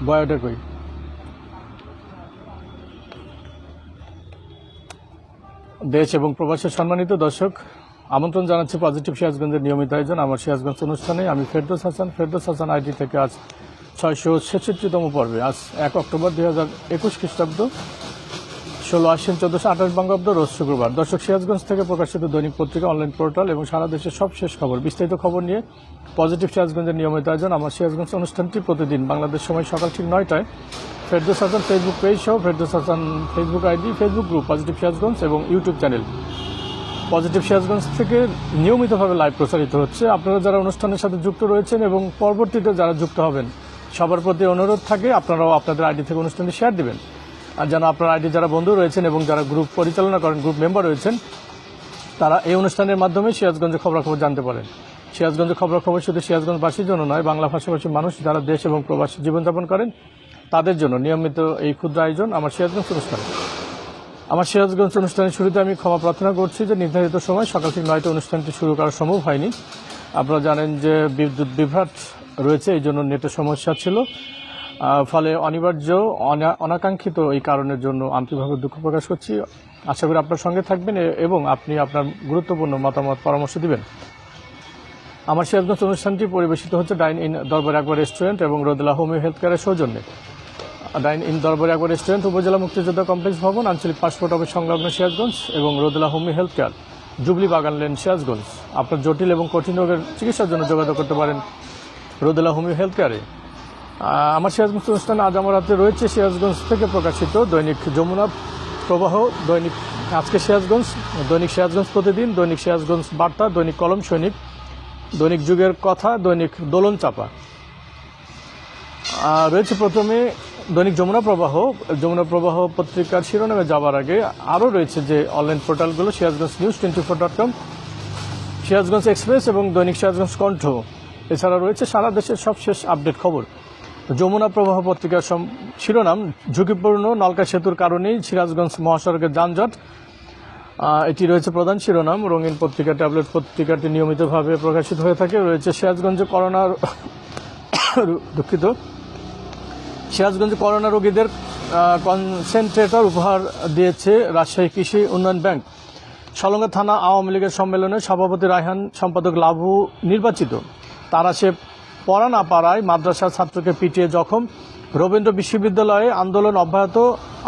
বয়াটা কই? দেশ এবং প্রবাসের সম্মানিত দর্শক, আমন্ত্রণ জানাচ্ছি পজিটিভ সিরাজগঞ্জের নিয়মিত আয়োজন আমার সিরাজগঞ্জ অনুষ্ঠানে। আমি ফেরদৌস হাসান আইডি থেকে আজ 666তম পর্বে। আজ 1 অক্টোবর 2021 খ্রিস্টাব্দ, 16 আশ্বিন 1428 বঙ্গাব্দ, রোজ শুক্রবার। দর্শক, সিরাজগঞ্জ থেকে প্রকাশিত দৈনিক পত্রিকা, অনলাইন পোর্টাল এবং সারা দেশের সব শেষ খবর, বিস্তারিত খবর নিয়ে পজিটিভ সিরাজগঞ্জের নিয়মিত আয়োজন আমার সিরাজগঞ্জ অনুষ্ঠানটি প্রতিদিন বাংলাদেশ সময় সকাল ঠিক 9টায় ফেরদৌস হাসান ফেসবুক পেজ সহ Ferdous Hasan Facebook ID, Facebook group positive Sirajganj এবং ইউটিউব চ্যানেল পজিটিভ সিরাজগঞ্জ থেকে নিয়মিতভাবে লাইভ প্রচারিত হচ্ছে। আপনারা যারা অনুষ্ঠানের সাথে যুক্ত রয়েছেন এবং পরবর্তীতে যারা যুক্ত হবেন, সবার প্রতি অনুরোধ থাকে আপনারাও আপনাদের আইডি থেকে অনুষ্ঠানটি শেয়ার দিবেন। আর যেন আপনার আইডি যারা বন্ধু রয়েছেন এবং যারা গ্রুপ পরিচালনা করেন, গ্রুপ মেম্বার রয়েছেন, তারা এই অনুষ্ঠানের মাধ্যমে সিরাজগঞ্জের খবরাখবর জানতে পারেন। সিরাজগঞ্জের খবরাখবর শুধু সিরাজগঞ্জবাসীর জন্য নয়, বাংলা ভাষাভাষী মানুষ যারা দেশ এবং প্রবাসী জীবনযাপন করেন তাদের জন্য নিয়মিত এই ক্ষুদ্র আয়োজন আমার সিরাজগঞ্জ অনুষ্ঠান। আমার সিরাজগঞ্জ অনুষ্ঠানের শুরুতে আমি ক্ষমা প্রার্থনা করছি যে নির্ধারিত সময় সকাল ঠিক 9টায় অনুষ্ঠানটি শুরু করা সম্ভব হয়নি। আপনারা জানেন যে বিদ্যুৎ বিভ্রাট রয়েছে, এই জন্য নেটের সমস্যা ছিল, ফলে অনিবার্য অনাকাঙ্ক্ষিত এই কারণের জন্য আন্তরিকভাবে দুঃখ প্রকাশ করছি। আশা করি আপনার সঙ্গে থাকবেন এবং আপনি আপনার গুরুত্বপূর্ণ মতামত পরামর্শ দিবেন। আমার সিরাজগঞ্জ অনুষ্ঠানটি পরিবেশিত হচ্ছে ডাইন ইন দরবার আকবর রেস্টুরেন্ট এবং রোদেলা হোমিও হেলথ কেয়ারের সৌজন্যে। ডাইন ইন দরবার আকবর রেস্টুরেন্ট উপজেলা মুক্তিযোদ্ধা কমপ্লেক্স ভবন, আঞ্চলিক পাসপোর্ট অফিস সংলগ্ন সিরাজগঞ্জ এবং রোদেলা হোমিও হেলথ কেয়ার, জুবলি বাগান লেন, সিরাজগঞ্জ। আপনার জটিল এবং কঠিন রোগের চিকিৎসার জন্য যোগাযোগ করতে পারেন রোদেলা হোমিও হেলথ কেয়ারে। আমার সিরাজগঞ্জ অনুষ্ঠানে আজ আমার হাতে রয়েছে সিরাজগঞ্জ থেকে প্রকাশিত দৈনিক যমুনা প্রবাহ, দৈনিক আজকে সিরাজগঞ্জ, দৈনিক সিরাজগঞ্জ প্রতিদিন, দৈনিক সিরাজগঞ্জ বার্তা, দৈনিক কলম সৈনিক, দৈনিক যুগের কথা, দৈনিক দোলন চাপা। রয়েছে প্রথমে দৈনিক যমুনা প্রবাহ পত্রিকার শিরোনামে যাওয়ার আগে আরও রয়েছে যে অনলাইন পোর্টালগুলো Sirajganj news 24.com, Sirajganj express এবং দৈনিক সিরাজগঞ্জ কণ্ঠ। এছাড়া রয়েছে সারা দেশের সবশেষ আপডেট খবর। যমুনা প্রবাহ পত্রিকার শিরোনাম, ঝুঁকিপূর্ণ নলকা সেতুর কারণেই সিরাজগঞ্জ মহাসড়কের যানজট। এটি রয়েছে প্রধান শিরোনাম। রঙিন পত্রিকা, ট্যাবলেট পত্রিকাটি নিয়মিতভাবে প্রকাশিত হয়ে থাকে। রয়েছে সিরাজগঞ্জে করোনা রোগীদের কনসেন্ট্রেটর উপহার দিয়েছে রাজশাহী কৃষি উন্নয়ন ব্যাংক। সলঙ্গা থানা আওয়ামী লীগের সম্মেলনে সভাপতি রায়হান, সম্পাদক লাভু নির্বাচিত। তারাশে পড়া না পারায় মাদ্রাসার ছাত্রকে পিটিয়ে জখম। রবীন্দ্র বিশ্ববিদ্যালয়ে আন্দোলন অব্যাহত,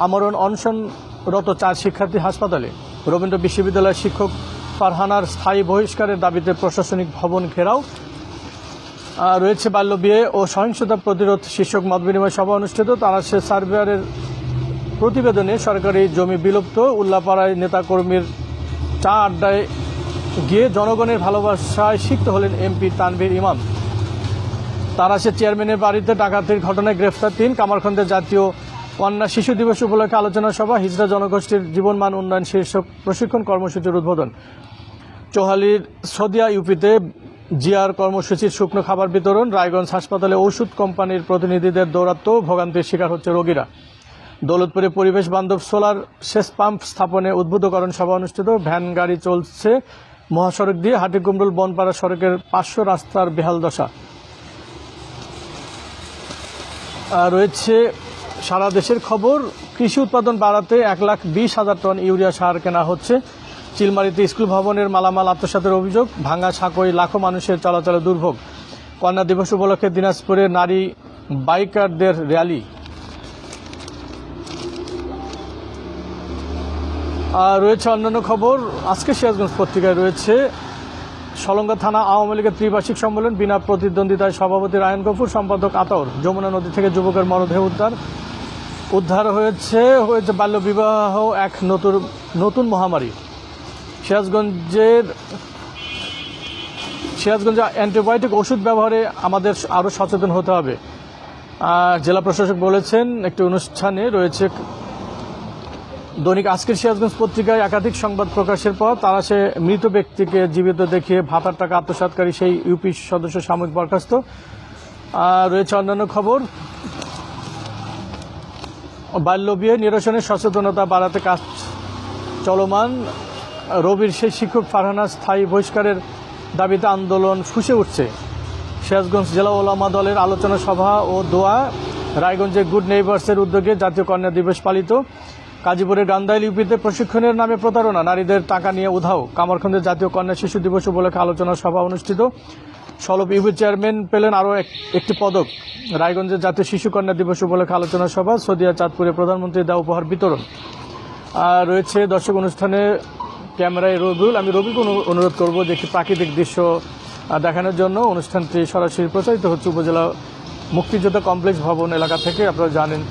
আমরণ অনশনরত 4 শিক্ষার্থী হাসপাতালে। রবীন্দ্র বিশ্ববিদ্যালয়ের শিক্ষক ফারহানার স্থায়ী বহিষ্কারের দাবিতে প্রশাসনিক ভবন ঘেরাও। রয়েছে বাল্যবিয়ে ও সহিংসতা প্রতিরোধ শীর্ষক মতবিনিময় সভা অনুষ্ঠিত। তারাশে সার্ভেয়ারের প্রতিবেদনে সরকারি জমি বিলুপ্ত। উল্লাপাড়ায় নেতাকর্মীর চা আড্ডায় গিয়ে জনগণের ভালোবাসায় সিক্ত হলেন এমপি তানভীর ইমাম। তারাশের চেয়ারম্যানের বাড়িতে ডাকাতির ঘটনায় গ্রেফতার 3। কামারখন্দে জাতীয় কন্যা শিশু দিবস উপলক্ষে আলোচনা সভা। হিজড়া জনগোষ্ঠীর জীবনমান উন্নয়ন শীর্ষক প্রশিক্ষণ কর্মসূচির উদ্বোধন। চৌহালির সদিয়া ইউপিতে জিআর কর্মসূচির শুকনো খাবার বিতরণ। রায়গঞ্জ হাসপাতালে ওষুধ কোম্পানির প্রতিনিধিদের দৌরাত্ম্য, ভোগান্তির শিকার হচ্ছে রোগীরা। দৌলতপুরে পরিবেশ বান্ধব সোলার সেচ পাম্প স্থাপনে উদ্বুদ্ধকরণ সভা অনুষ্ঠিত। ভ্যান গাড়ি চলছে মহাসড়ক দিয়ে। হাটিকুমরুল বনপাড়া সড়কের 500 রাস্তার বেহাল দশা। রয়েছে সারা দেশের খবর। কৃষি উৎপাদন বাড়াতে 1,20,000 টন ইউরিয়া সার কেনা হচ্ছে। চিলমারিতে স্কুল ভবনের মালামাল আত্মসাতের অভিযোগ। ভাঙা সাঁকোয় লাখো মানুষের চলাচলে দুর্ভোগ। কন্যা দিবস উপলক্ষে দিনাজপুরে নারী বাইকারদের র্যালি। রয়েছে অন্যান্য খবর। আজকে সিরাজগঞ্জ পত্রিকায় রয়েছে সলঙ্গা থানা আওয়ামী লীগের ত্রিবার্ষিক সম্মেলন, বিনা প্রতিদ্বন্দ্বিতায় সভাপতি রায়ন গফুর, সম্পাদক আতাউর। যমুনা নদী থেকে যুবকের মরদেহ উদ্ধার হয়েছে বাল্যবিবাহ এক নতুন মহামারী। সিরাজগঞ্জে অ্যান্টিবায়োটিক ওষুধ ব্যবহারে আমাদের আরও সচেতন হতে হবে, জেলা প্রশাসক বলেছেন। একটি অনুষ্ঠানে রয়েছে দৈনিক আজকের সিরাজগঞ্জ পত্রিকায় একাধিক সংবাদ প্রকাশের পর তারাশে মৃত ব্যক্তিকে জীবিত দেখিয়ে ভাতার টাকা আত্মসাৎকারী সেই ইউপি সদস্য সাময়িক বরখাস্ত। রয়েছে অন্যান্য খবর। বাল্যবিয়ে নিরসনের সচেতনতা বাড়াতে কাজ চলমান। রবির সেই শিক্ষক ফারহানার স্থায়ী বহিষ্কারের দাবিতে আন্দোলন ফুঁসে উঠছে। সিরাজগঞ্জ জেলা ওলামা দলের আলোচনা সভা ও দোয়া। রায়গঞ্জের গুড নেইবার্সের উদ্যোগে জাতীয় কন্যা দিবস পালিত। গাজীপুরের গান্ধাইল ইউপিতে প্রশিক্ষণের নামে প্রতারণা, নারীদের টাকা নিয়ে উধাও। কামারখন্দের জাতীয় কন্যা শিশু দিবস উপলক্ষে আলোচনা সভা অনুষ্ঠিত। সলভ ইউপি চেয়ারম্যান পেলেন আরও একটি পদক। রায়গঞ্জের জাতীয় শিশু কন্যা দিবস উপলক্ষে আলোচনা সভা। সদিয়া চাঁদপুরে প্রধানমন্ত্রী দেওয়া উপহার বিতরণ। আর রয়েছে দর্শক অনুষ্ঠানে ক্যামেরায় রবিউল। আমি রবিকে অনুরোধ করব যে একটি প্রাকৃতিক দৃশ্য দেখানোর জন্য। অনুষ্ঠানটি সরাসরি প্রচারিত হচ্ছে উপজেলা মুক্তিযোদ্ধা কমপ্লেক্স ভবন এলাকা থেকে। আপনারা জানেন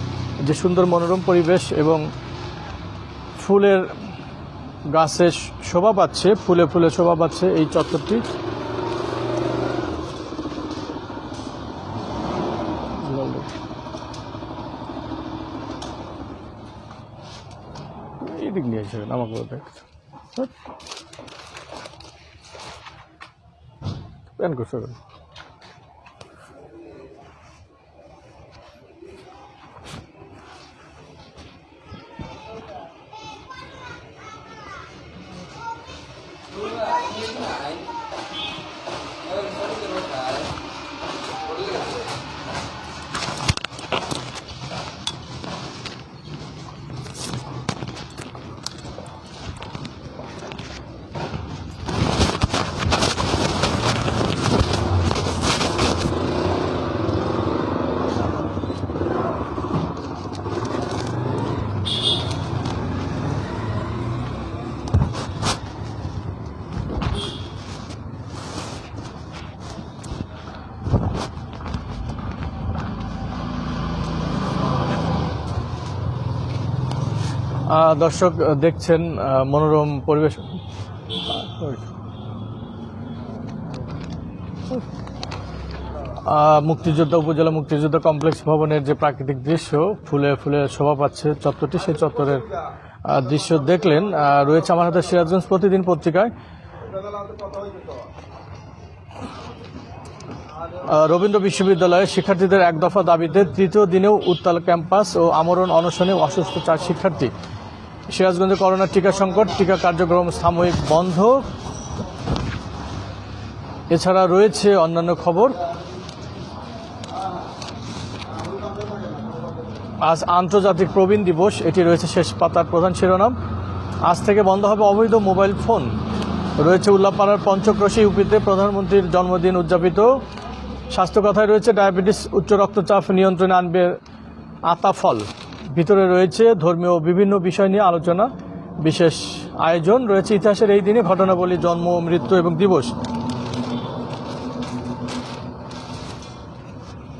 যে সুন্দর মনোরম পরিবেশ এবং ফুলের গাছে শোভা পাচ্ছে, ফুলে ফুলে শোভা পাচ্ছে এই চত্বরটি। এই দিক নিয়ে যাবেন আমাকে প্যান করতে হবে। দর্শক দেখছেন মনোরম পরিবেশ। মুক্তিযোদ্ধা উপজেলা মুক্তিযোদ্ধা কমপ্লেক্স ভবনের যে প্রাকৃতিক দৃশ্য, ফুলে ফুলে শোভা পাচ্ছে চত্বরটি, সেই চত্বরের দৃশ্য দেখলেন। রয়েছে আমার হাতে সিরাজগঞ্জ প্রতিদিন পত্রিকায়। রবীন্দ্র বিশ্ববিদ্যালয়ের শিক্ষার্থীদের এক দফা দাবিতে তৃতীয় দিনেও উত্তাল ক্যাম্পাস ও আমরণ অনশনে অসুস্থ 4 শিক্ষার্থী। সিরাজগঞ্জে করোনা টিকা সংকট, টিকা কার্যক্রম সাময়িক বন্ধ। এছাড়া রয়েছে অন্যান্য খবর। আজ আন্তর্জাতিক প্রবীণ দিবস, এটি রয়েছে শেষ পাতার প্রধান শিরোনাম। আজ থেকে বন্ধ হবে অবৈধ মোবাইল ফোন। রয়েছে উল্লাপাড়ার পঞ্চক্রোশী ইউপিতে প্রধানমন্ত্রীর জন্মদিন উদযাপিত। স্বাস্থ্য কথায় রয়েছে ডায়াবেটিস, উচ্চ রক্তচাপ নিয়ন্ত্রণে আনবে আতাফল। ভিতরে রয়েছে ধর্মীয় বিভিন্ন বিষয় নিয়ে আলোচনা, বিশেষ আয়োজন। রয়েছে ইতিহাসের এই দিনে ঘটনাবলী, জন্ম, মৃত্যু এবং দিবস।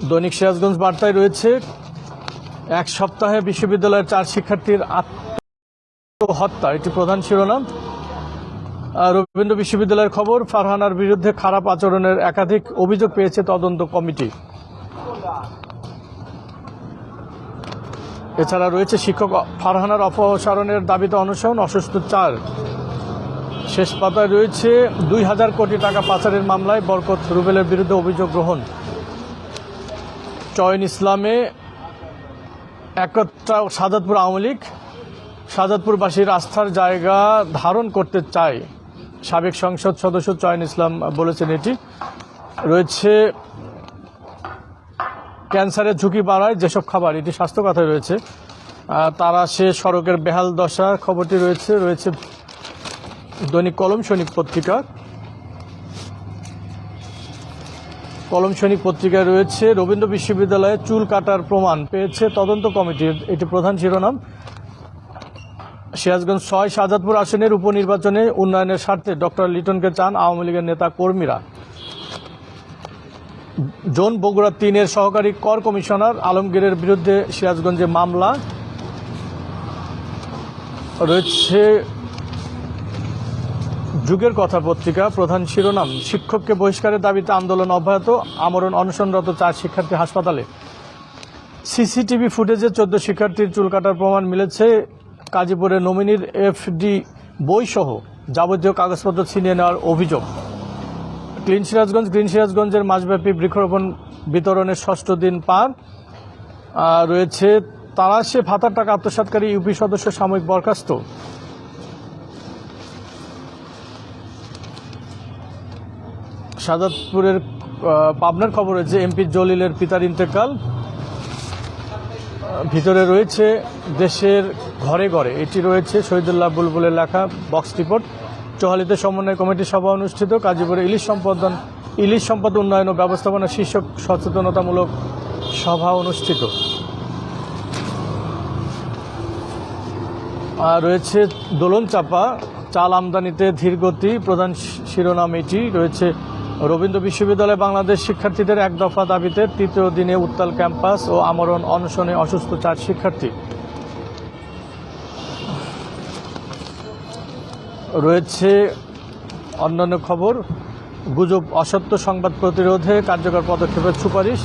দৈনিক সিরাজগঞ্জ বার্তায় রয়েছে এক সপ্তাহে বিশ্ববিদ্যালয়ের 4 শিক্ষার্থীর আত্মহত্যা, এটি প্রধান শিরোনাম। রবীন্দ্র বিশ্ববিদ্যালয়ের খবর, ফারহানার বিরুদ্ধে খারাপ আচরণের একাধিক অভিযোগ পেয়েছে তদন্ত কমিটি। এছাড়া রয়েছে শিক্ষক ফারহানার অপসারণের দাবিতে অনশন, অসুস্থ 4। শেষ পাতায় রয়েছে 2000 কোটি টাকা পাচারের মামলায় বরকত রুবেলের বিরুদ্ধে অভিযোগ গ্রহণ। চয়ন ইসলামে একতা শাহাদাতপুর আওয়ামী লীগ শাহাদাতপুরবাসীর আস্থার জায়গা ধারণ করতে চায়, সাবেক সংসদ সদস্য চয়ন ইসলাম বলেছেন। এটি রয়েছে ক্যান্সারের ঝুঁকি বাড়ায় যেসব খাবার, এটি স্বাস্থ্য কথায় রয়েছে। তারা সে সড়কের বেহাল দশা খবরটি রয়েছে। রয়েছে দৈনিক কলম সৈনিক পত্রিকা। কলম সৈনিক পত্রিকায় রয়েছে রবীন্দ্র বিশ্ববিদ্যালয়ে চুল কাটার প্রমাণ পেয়েছে তদন্ত কমিটি, এটি প্রধান শিরোনাম। সিরাজগঞ্জ 6 শাহজাদপুর আসনের উপনির্বাচনে উন্নয়নের স্বার্থে ডক্টর লিটনকে চান আওয়ামী লীগের নেতা কর্মীরা। জোন বগুড়া 3-এর সহকারী কর কমিশনার আলমগীরের বিরুদ্ধে সিরাজগঞ্জে মামলা। রয়েছে যুগের কথা পত্রিকা, প্রধান শিরোনাম শিক্ষককে বহিষ্কারের দাবিতে আন্দোলন অব্যাহত, আমরণ অনশনরত 4 শিক্ষার্থী হাসপাতালে। সিসিটিভি ফুটেজে 14 শিক্ষার্থীর চুল কাটার প্রমাণ মিলেছে। গাজীপুরে নমিনির এফডি বই সহ যাবতীয় কাগজপত্র ছিনিয়ে নেওয়ার অভিযোগ। গ্রিন সিরাজগঞ্জের মাসব্যাপী বৃক্ষরোপণ বিতরণের 6ষ্ঠ দিন পার। রয়েছে তালাশে ভাতার টাকা আত্মসাৎকারী ইউপি সদস্য সাময়িক বরখাস্ত। শাহাদাতপুরের পাবনার খবর হয়েছে এমপি জলিলের পিতার ইন্তেকাল। ভিতরে রয়েছে দেশের ঘরে ঘরে, এটি রয়েছে শহীদুল্লাহ বুলবুলের লেখা বক্স রিপোর্ট। চোহালিতে সমন্বয় কমিটির সভা অনুষ্ঠিত। গাজীপুরে ইলিশ সম্পদ উন্নয়ন ও ব্যবস্থাপনা শীর্ষক সচেতনতামূলক সভা অনুষ্ঠিত। রয়েছে দোলন চাপা, চাল আমদানিতে ধীরগতি, প্রধান শিরোনাম এটি। রয়েছে রবীন্দ্র বিশ্ববিদ্যালয় বাংলাদেশ শিক্ষার্থীদের এক দফা দাবিতে তৃতীয় দিনে উত্তাল ক্যাম্পাস ও আমরণ অনশনে অসুস্থ 4 শিক্ষার্থী। রয়েছে অন্যান্য খবর, গুজব অসত্য সংবাদ প্রতিরোধে কার্যকর পদক্ষেপের সুপারিশ,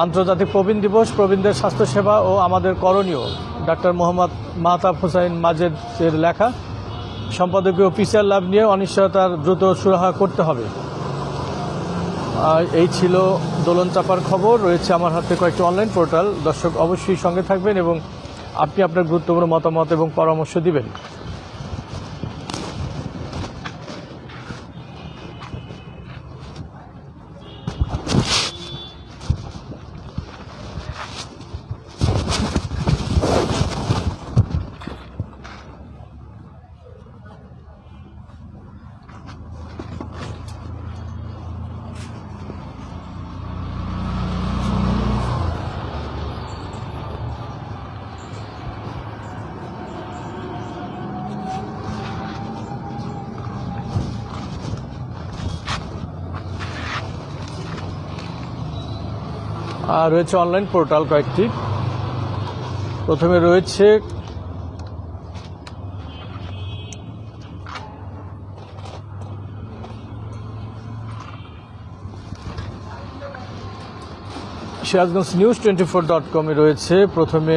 আন্তর্জাতিক প্রবীণ দিবস, প্রবীণদের স্বাস্থ্যসেবা ও আমাদের করণীয়, ডাক্তার মোহাম্মদ মাহতাব হোসাইন মাজেদের লেখা। সম্পাদকীয় পিসিআর ল্যাব নিয়ে অনিশ্চয়তার দ্রুত সুরাহা করতে হবে। এই ছিল দোলন চাপার খবর। রয়েছে আমার হাতে কয়েকটি অনলাইন পোর্টাল। দর্শক অবশ্যই সঙ্গে থাকবেন এবং আপনি আপনার গুরুত্বপূর্ণ মতামত এবং পরামর্শ দিবেন। আর রয়েছে অনলাইন পোর্টাল কয়েকটি। প্রথমে রয়েছে সিরাজগঞ্জ নিউজ 24.com রয়েছে। প্রথমে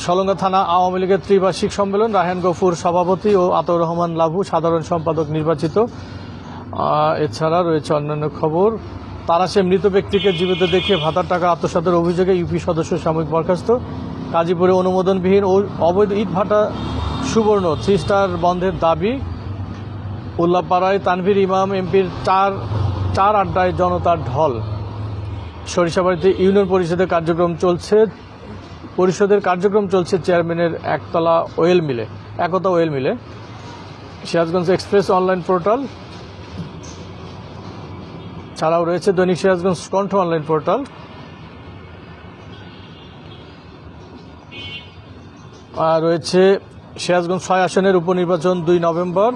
সলঙ্গা থানা আওয়ামী লীগের ত্রিবার্ষিক সম্মেলন, রায়হান গফুর সভাপতি ও আতাউর রহমান লাভু সাধারণ সম্পাদক নির্বাচিত। এছাড়া রয়েছে অন্যান্য খবর। তারাশে মৃত ব্যক্তিকে জীবিত দেখিয়ে ভাতার টাকা আত্মসাতের অভিযোগে ইউপি সদস্য সাময়িক বরখাস্ত। গাজীপুরে অনুমোদনবিহীন ও অবৈধ ইট ভাটা সুবর্ণ 3 স্টার বন্ধের দাবি। উল্লাপাড়ায় তানভীর ইমাম এমপির চার আড্ডায় জনতার ঢল। সরিষাবাড়িতে ইউনিয়ন পরিষদের কার্যক্রম চলছে চেয়ারম্যানের একতা ওয়েল মিলে। সিরাজগঞ্জ এক্সপ্রেস অনলাইন পোর্টাল ছাড়াও রয়েছে দৈনিক সিরাজগঞ্জ কণ্ঠ অনলাইন পোর্টাল। আর রয়েছে সিরাজগঞ্জ 6 আসনের উপনির্বাচন 2 নভেম্বর।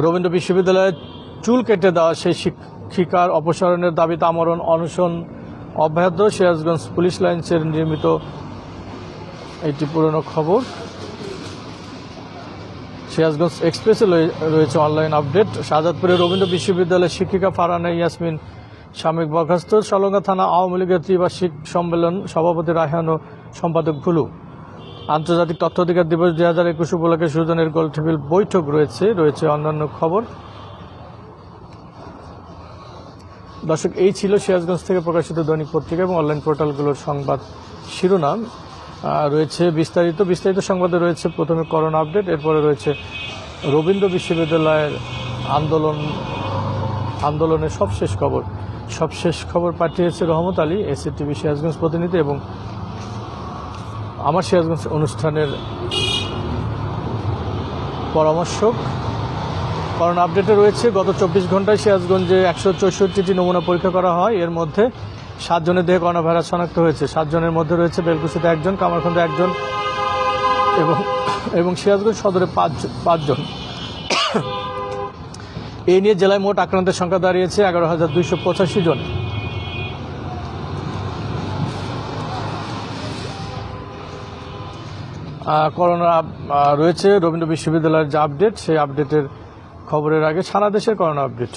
রবীন্দ্র বিশ্ববিদ্যালয়ে চুল কেটে দেওয়া সেই শিক্ষিকার অপসারণের দাবিতে আমরণ অনশন অব্যাহত। সিরাজগঞ্জ পুলিশ লাইন্সের নির্মিত একটি পুরনো খবর। সিরাজগঞ্জ এক্সপ্রেসে রয়েছে অনলাইন আপডেট। শাহজাদপুরে রবীন্দ্র বিশ্ববিদ্যালয়ের শিক্ষিকা ফারহানা ইয়াসমিন সাময়িক বরখাস্ত। সলঙ্গা থানা আওয়ামী লীগের ত্রিবার্ষিক সম্মেলন, সভাপতি রায়হান ও সম্পাদক ভুলু। আন্তর্জাতিক তথ্য অধিকার দিবস 2021 উপলক্ষে সুজনের গোলটেবিল বৈঠক রয়েছে অন্যান্য খবর। দর্শক, এই ছিল সিরাজগঞ্জ থেকে প্রকাশিত দৈনিক পত্রিকা এবং অনলাইন পোর্টালগুলোর সংবাদ শিরোনাম। রয়েছে বিস্তারিত সংবাদে রয়েছে প্রথমে করোনা আপডেট, এরপরে রয়েছে রবীন্দ্র বিশ্ববিদ্যালয়ের আন্দোলনের সবশেষ খবর পাঠিয়েছে রহমত আলী, এসএটিভি সিরাজগঞ্জ প্রতিনিধি এবং আমার সিরাজগঞ্জ অনুষ্ঠানের পরামর্শক। করোনা আপডেটে রয়েছে গত 24 ঘন্টায় সিরাজগঞ্জে 164টি নমুনা পরীক্ষা করা হয়। এর মধ্যে 7 জনের দেহে করোনা ভাইরাস শনাক্ত হয়েছে। 7 জনের মধ্যে রয়েছে বেলকুচিতে 1 জন, কামারখন্দে 1 জন এবং সিরাজগঞ্জ সদরে 5 জন। এই নিয়ে জেলায় মোট আক্রান্তের সংখ্যা দাঁড়িয়েছে 11,285 জন। করোনা রয়েছে রবীন্দ্র বিশ্ববিদ্যালয়ের যে আপডেট, সেই আপডেটের খবরের আগে সারা দেশের corona update.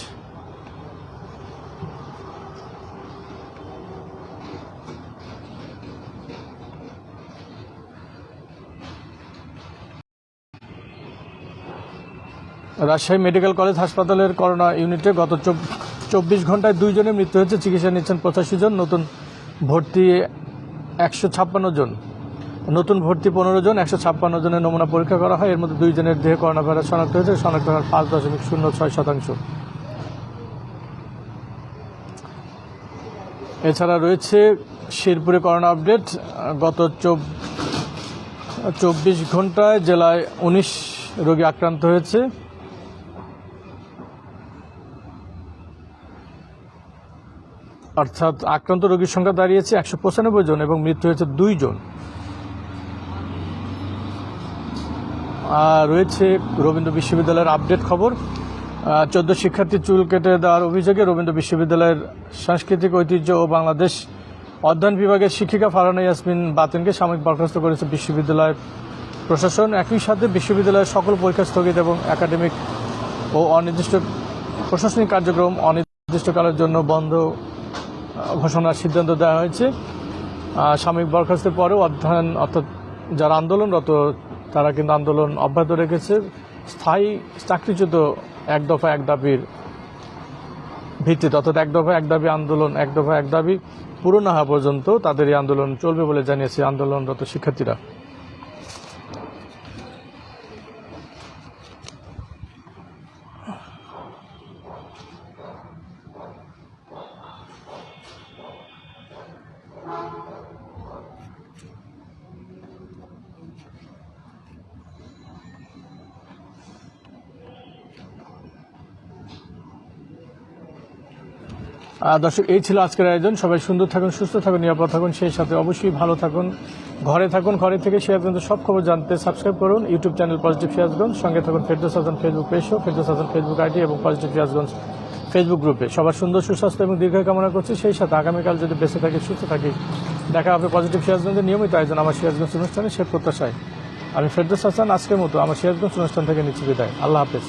Rajshahi medical college হাসপাতালের করোনা ইউনিটে গত 24 ঘন্টায় 2 জনের মৃত্যু হয়েছে। চিকিৎসা নিচ্ছেন 85 জন। নতুন ভর্তি 156 জন। নতুন ভর্তি 15 জন। 156 জনের নমুনা পরীক্ষা করা হয়। এর মধ্যে 2 জনের দেহে করোনা ভাইরাস শনাক্ত হয়েছে। শনাক্ত হওয়ার 5.06%। এছাড়া রয়েছে শেরপুরে করোনা আপডেট। গত 24 ঘন্টায় জেলায় 19 রোগী আক্রান্ত হয়েছে। অর্থাৎ আক্রান্ত রোগীর সংখ্যা দাঁড়িয়েছে 195 জন এবং মৃত্যু হয়েছে 2 জন। রয়েছে রবীন্দ্র বিশ্ববিদ্যালয়ের আপডেট খবর। 14 শিক্ষার্থী চুল কেটে দেওয়ার অভিযোগে রবীন্দ্র বিশ্ববিদ্যালয়ের সাংস্কৃতিক ঐতিহ্য ও বাংলাদেশ অধ্যয়ন বিভাগের শিক্ষিকা ফারহানা ইয়াসমিন বাতিনকে সাময়িক বরখাস্ত করেছে বিশ্ববিদ্যালয় প্রশাসন। একই সাথে বিশ্ববিদ্যালয়ের সকল পরীক্ষা স্থগিত এবং একাডেমিক ও অনির্দিষ্ট প্রশাসনিক কার্যক্রম অনির্দিষ্টকালের জন্য বন্ধ ঘোষণার সিদ্ধান্ত দেওয়া হয়েছে। সাময়িক বরখাস্তের পরেও অধ্যয়ন অর্থাৎ যারা আন্দোলনরত তারা কিন্তু আন্দোলন অব্যাহত রেখেছে। স্থায়ী চাকরিচ্যুত এক দফা এক দাবির ভিত্তিতে, অর্থাৎ এক দফা এক দাবি আন্দোলন, এক দফা এক দাবি পূরণ না হওয়া পর্যন্ত তাদের এই আন্দোলন চলবে বলে জানিয়েছে আন্দোলনরত শিক্ষার্থীরা। দর্শক, এই ছিল আজকের আয়োজন। সবাই সুন্দর থাকুন, সুস্থ থাকুন, নিরাপদ থাকুন, সেই সাথে অবশ্যই ভালো থাকুন, ঘরে থাকুন। ঘরে থেকে সিরাজগঞ্জ সব খবর জানতে সাবস্ক্রাইব করুন ইউটিউব চ্যানেল পজিটিভ সিরাজগঞ্জ। সঙ্গে থাকুন ফেরদৌস হাসান ফেসবুক পেজও, ফেরদৌস হাসান ফেসবুক আইডি এবং পজিটিভ সিরাজগঞ্জ ফেসবুক গ্রুপে। সবার সুন্দর সুস্বাস্থ্য এবং দীর্ঘ কামনা করছি। সেই সাথে আগামীকাল যদি বেঁচে থাকি, সুস্থ থাকি, দেখা হবে পজিটিভ সিরাজগঞ্জের নিয়মিত আয়োজন আমার সিরাজগঞ্জ অনুষ্ঠানে। সে প্রত্যাশায় আমি ফেরদৌস হাসান আজকের মতো আমার সিরাজগঞ্জ অনুষ্ঠান থেকে নিচ্ছি বিদায়। আল্লাহ হাফেজ।